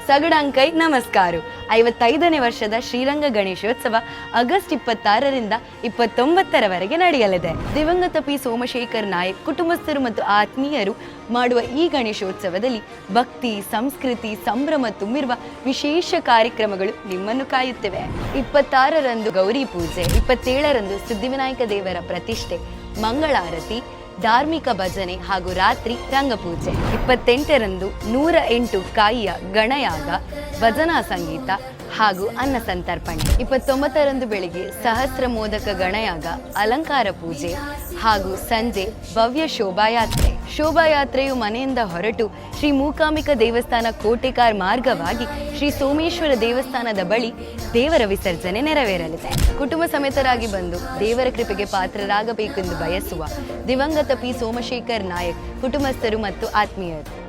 ಸಗಡಂಕೈ ನಮಸ್ಕಾರ. 55ನೇ ವರ್ಷದ ಶ್ರೀರಂಗ ಗಣೇಶೋತ್ಸವ ಆಗಸ್ಟ್ 26ರಿಂದ 29ರವರೆಗೆ ನಡೆಯಲಿದೆ. ದಿವಂಗತ ಪಿ ಸೋಮಶೇಖರ್ ನಾಯಕ್ ಕುಟುಂಬಸ್ಥರು ಮತ್ತು ಆತ್ಮೀಯರು ಮಾಡುವ ಈ ಗಣೇಶೋತ್ಸವದಲ್ಲಿ ಭಕ್ತಿ, ಸಂಸ್ಕೃತಿ, ಸಂಭ್ರಮ ತುಂಬಿರುವ ವಿಶೇಷ ಕಾರ್ಯಕ್ರಮಗಳು ನಿಮ್ಮನ್ನು ಕಾಯುತ್ತಿವೆ. 26ರಂದು ಗೌರಿ ಪೂಜೆ, 27ರಂದು ಸಿದ್ಧಿವಿನಾಯಕ ದೇವರ ಪ್ರತಿಷ್ಠೆ, ಮಂಗಳಾರತಿ, ಧಾರ್ಮಿಕ ಭಜನೆ ಹಾಗೂ ರಾತ್ರಿ ರಂಗಪೂಜೆ. 28ರಂದು 108 ಕಾಯಿಯ ಗಣಯಾಗ, ಭಜನಾ ಸಂಗೀತ ಹಾಗೂ ಅನ್ನ ಸಂತರ್ಪಣೆ. 29ರಂದು ಬೆಳಿಗ್ಗೆ ಸಹಸ್ರ ಮೋದಕ ಗಣಯಾಗ, ಅಲಂಕಾರ ಪೂಜೆ ಹಾಗೂ ಸಂಜೆ ಭವ್ಯ ಶೋಭಾಯಾತ್ರೆ. ಶೋಭಾಯಾತ್ರೆಯು ಮನೆಯಿಂದ ಹೊರಟು ಶ್ರೀ ಮೂಕಾಂಬಿಕಾ ದೇವಸ್ಥಾನ ಕೋಟೆಕಾರ್ ಮಾರ್ಗವಾಗಿ ಶ್ರೀ ಸೋಮೇಶ್ವರ ದೇವಸ್ಥಾನದ ಬಳಿ ದೇವರ ವಿಸರ್ಜನೆ ನೆರವೇರಲಿದೆ. ಕುಟುಂಬ ಸಮೇತರಾಗಿ ಬಂದು ದೇವರ ಕೃಪೆಗೆ ಪಾತ್ರರಾಗಬೇಕೆಂದು ಬಯಸುವ ದಿವಂಗತ ಪಿ ಸೋಮಶೇಖರ್ ನಾಯಕ್ ಕುಟುಂಬಸ್ಥರು ಮತ್ತು ಆತ್ಮೀಯರು